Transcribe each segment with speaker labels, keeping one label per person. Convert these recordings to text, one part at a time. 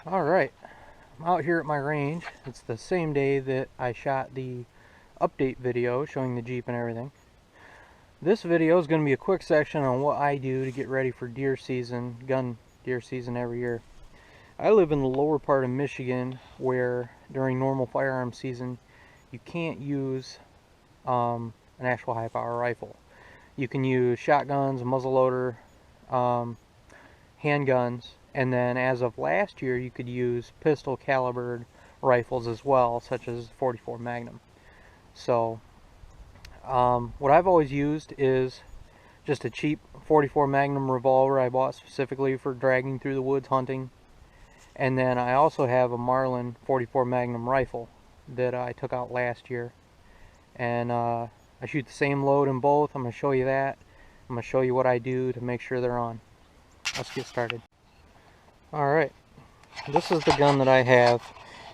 Speaker 1: Alright, I'm out here at my range. It's the same day that I shot the update video showing the Jeep and everything. This video is going to be a quick section on what I do to get ready for deer season, gun deer season every year. I live in the lower part of Michigan where during normal firearm season you can't use an actual high power rifle. You can use shotguns, a muzzleloader, handguns, and then as of last year you could use pistol calibered rifles as well, such as 44 Magnum. So what I've always used is just a cheap 44 Magnum revolver I bought specifically for dragging through the woods hunting, and then I also have a Marlin 44 Magnum rifle that I took out last year, and I shoot the same load in both. I'm going to show you that. I'm going to show you what I do to make sure they're on. Let's get started. Alright, this is the gun that I have.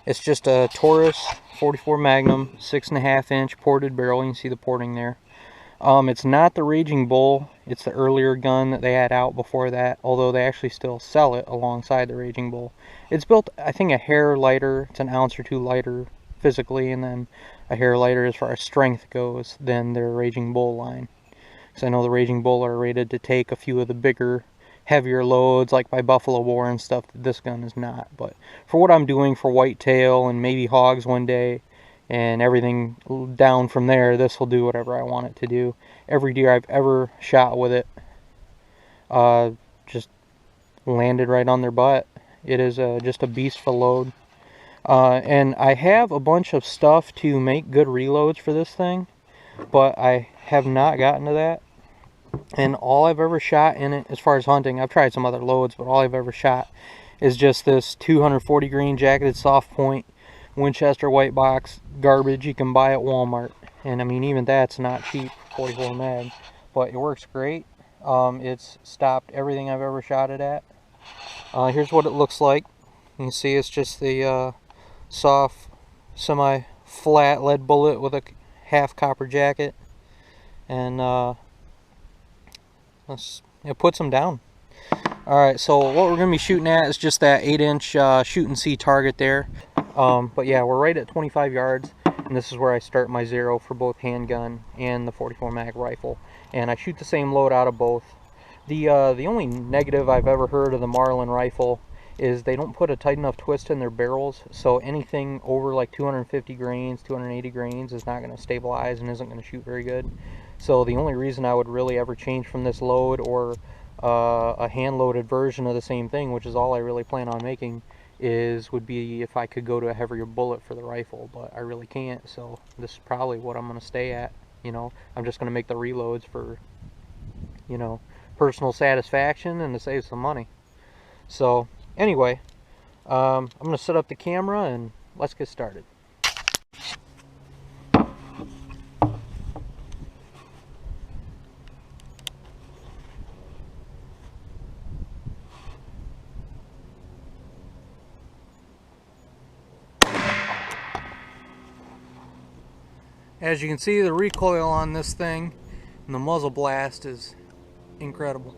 Speaker 1: It's just a Taurus 44 Magnum 6.5 inch ported barrel. You can see the porting there. It's not the Raging Bull. It's the earlier gun that they had out before that, although they actually still sell it alongside the Raging Bull. It's built, I think, a hair lighter. It's an ounce or two lighter physically, and then a hair lighter as far as strength goes than their Raging Bull line. Because I know the Raging Bull are rated to take a few of the bigger, heavier loads, like by Buffalo War and stuff, that this gun is not. But for what I'm doing for whitetail and maybe hogs one day, and everything down from there, this will do whatever I want it to do. Every deer I've ever shot with it just landed right on their butt. It is just a beast of a load. And I have a bunch of stuff to make good reloads for this thing, but I have not gotten to that. And all I've ever shot in it, as far as hunting, I've tried some other loads, but all I've ever shot is just this 240 grain jacketed soft point Winchester white box garbage you can buy at Walmart. And I mean, even that's not cheap, 44 mag, but it works great. It's stopped everything I've ever shot it at. Here's what it looks like. You can see it's just the soft, semi-flat lead bullet with a half copper jacket, and it puts them down. Alright, so what we're going to be shooting at is just that 8-inch shoot and see target there. But yeah, we're right at 25 yards, and this is where I start my zero for both handgun and the 44 mag rifle. And I shoot the same load out of both. The only negative I've ever heard of the Marlin rifle is they don't put a tight enough twist in their barrels, so anything over like 250 grains, 280 grains is not going to stabilize and isn't going to shoot very good. So the only reason I would really ever change from this load or a hand-loaded version of the same thing, which is all I really plan on making, would be if I could go to a heavier bullet for the rifle, but I really can't, so this is probably what I'm going to stay at. You know, I'm just going to make the reloads for, you know, personal satisfaction and to save some money. So anyway, I'm going to set up the camera and let's get started. As you can see, the recoil on this thing and the muzzle blast is incredible.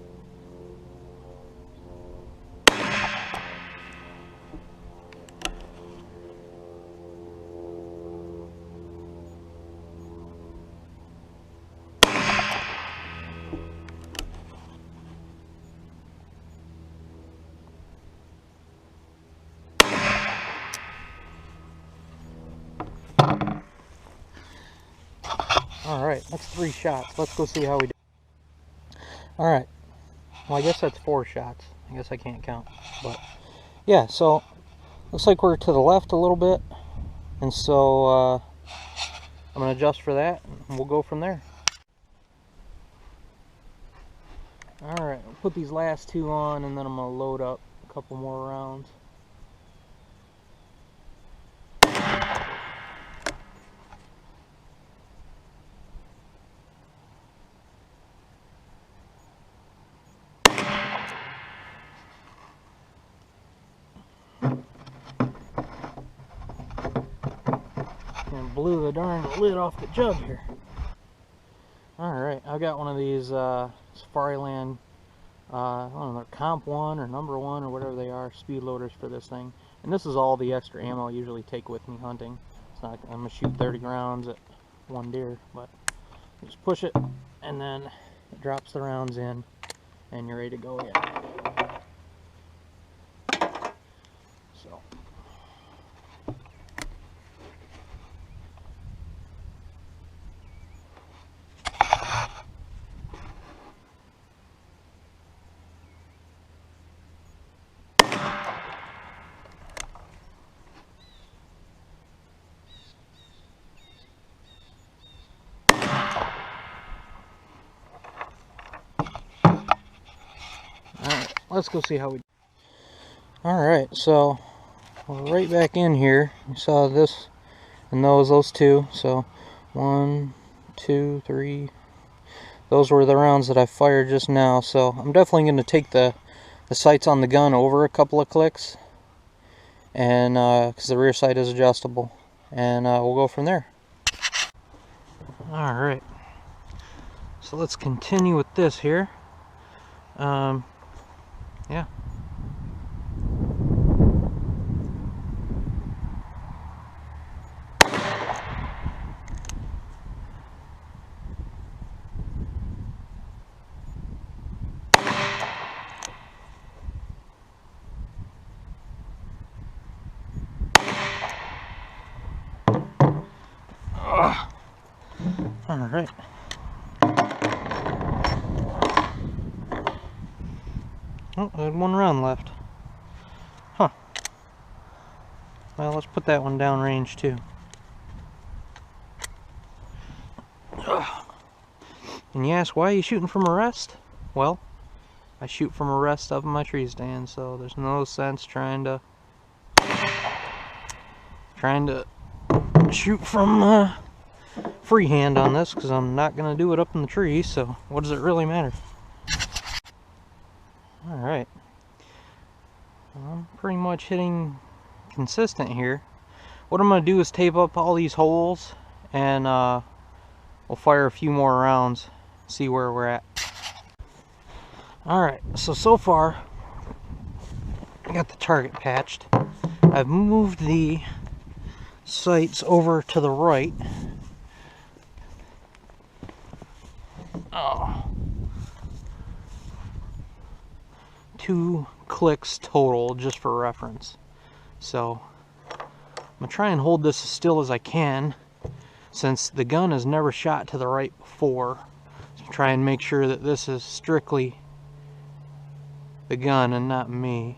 Speaker 1: Alright, that's 3 shots. Let's go see how we do. Alright, well, I guess that's 4 shots. I guess I can't count. But yeah, so looks like we're to the left a little bit. And so I'm going to adjust for that and we'll go from there. Alright, I'll put these last 2 on and then I'm going to load up a couple more rounds. And blew the darn lid off the jug here. Alright, I've got one of these Safariland I don't know, comp 1 or number 1 or whatever they are, speed loaders for this thing. And this is all the extra ammo I usually take with me hunting. It's not, I'm going to shoot 30 rounds at one deer, but you just push it and then it drops the rounds in and you're ready to go in. So. Alright, let's go see how we do. Alright, so we're right back in here. You saw this and those two. So 1, 2, 3. Those were the rounds that I fired just now. So I'm definitely going to take the sights on the gun over a couple of clicks, and because the rear sight is adjustable, and we'll go from there. Alright, so let's continue with this here. Yeah. Alright. Oh, I had one round left. Huh. Well, let's put that one down range too. And you ask, why are you shooting from a rest? Well, I shoot from a rest up in my tree stand, so there's no sense trying to shoot from freehand on this, because I'm not going to do it up in the tree, so what does it really matter? Alright. I'm pretty much hitting consistent here. What I'm going to do is tape up all these holes, and we'll fire a few more rounds, see where we're at. Alright, so far I got the target patched. I've moved the sights over to the right. Oh. 2 clicks total, just for reference. So I'm gonna try and hold this as still as I can, since the gun has never shot to the right before. So try and make sure that this is strictly the gun and not me.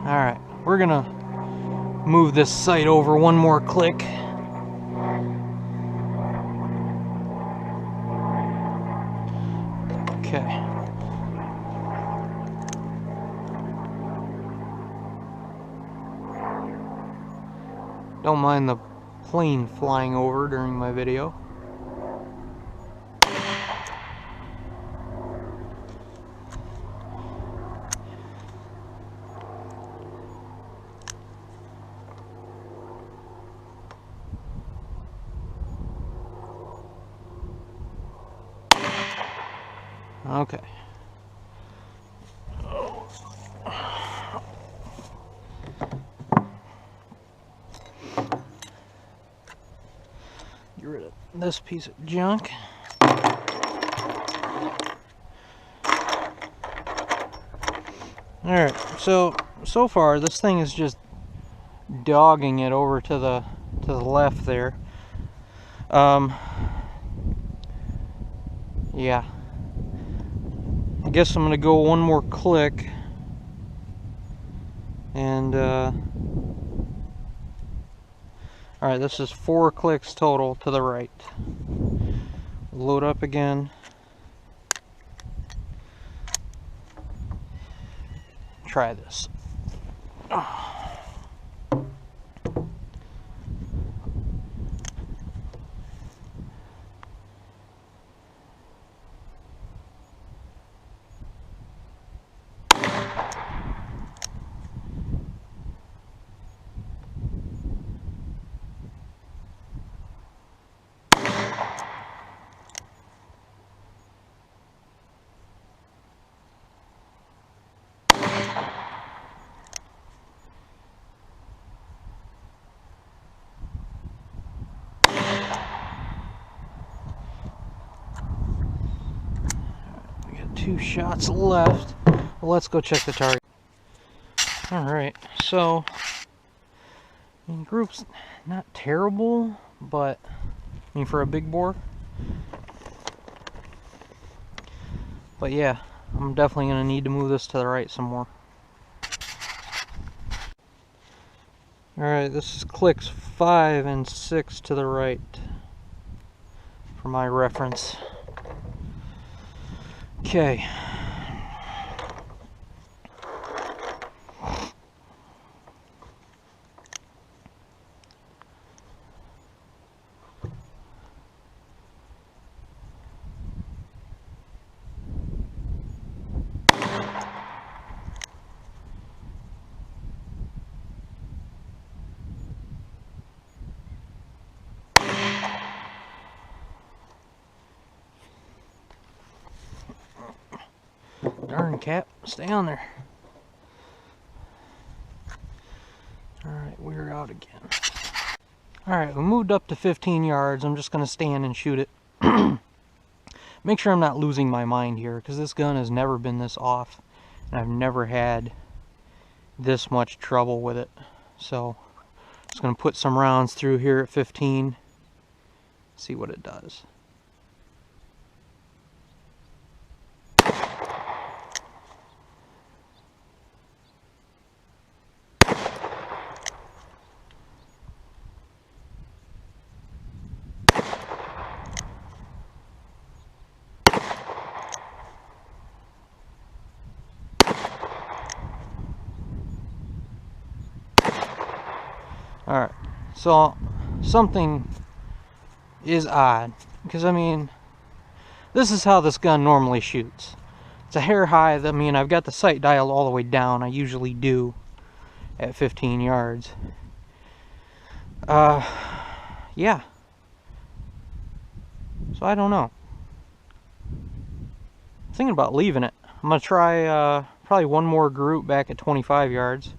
Speaker 1: Alright, we're gonna move this sight over one more click. Okay. Don't mind the plane flying over during my video. Okay. Get rid of this piece of junk. Alright, so far this thing is just dogging it over to the left there. Yeah. I guess I'm gonna go one more click and Alright, this is 4 clicks total to the right. Load up again. Try this. We got 2 shots left. Well, let's go check the target. Alright, so I mean, group's not terrible, but I mean for a big bore. But yeah, I'm definitely going to need to move this to the right some more. Alright, this is clicks 5 and 6 to the right for my reference. Okay. Darn cap, stay on there. Alright, we're out again. Alright, we moved up to 15 yards. I'm just going to stand and shoot it. Make sure I'm not losing my mind here, because this gun has never been this off. And I've never had this much trouble with it. So, just going to put some rounds through here at 15. See what it does. Alright, so something is odd, because I mean, this is how this gun normally shoots. It's a hair high. I mean, I've got the sight dialed all the way down. I usually do at 15 yards. Yeah. So I don't know. I'm thinking about leaving it. I'm going to try probably one more group back at 25 yards.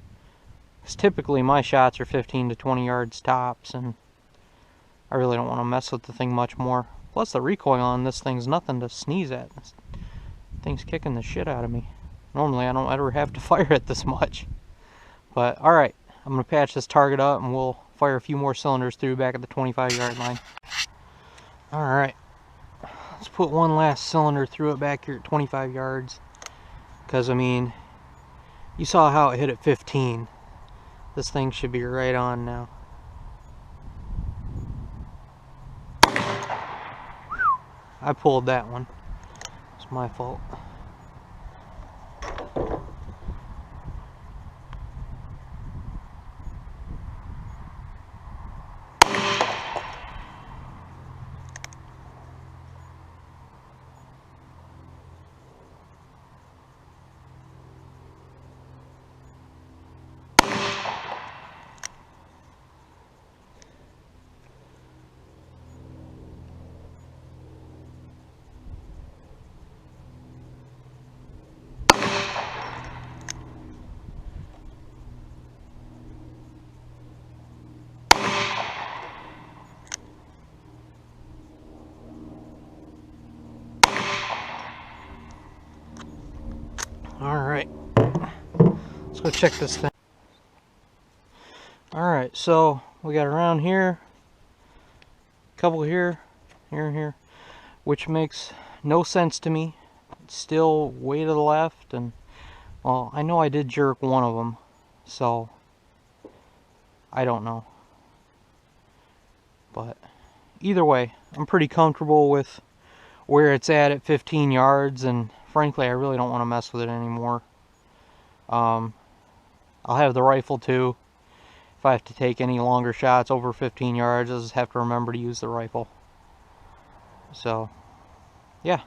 Speaker 1: Because typically my shots are 15 to 20 yards tops, and I really don't want to mess with the thing much more. Plus the recoil on this thing's nothing to sneeze at. This thing's kicking the shit out of me. Normally I don't ever have to fire it this much. But alright, I'm going to patch this target up and we'll fire a few more cylinders through back at the 25 yard line. Alright, let's put one last cylinder through it back here at 25 yards. Because I mean, you saw how it hit at 15. This thing should be right on now. I pulled that one. It's my fault. Alright, let's go check this thing. Alright, so we got around here, a couple here, here and here, which makes no sense to me. It's still way to the left, and well, I know I did jerk one of them, so I don't know. But either way, I'm pretty comfortable with where it's at 15 yards, and frankly I really don't want to mess with it anymore. I'll have the rifle too. If I have to take any longer shots over 15 yards, I'll just have to remember to use the rifle. So yeah,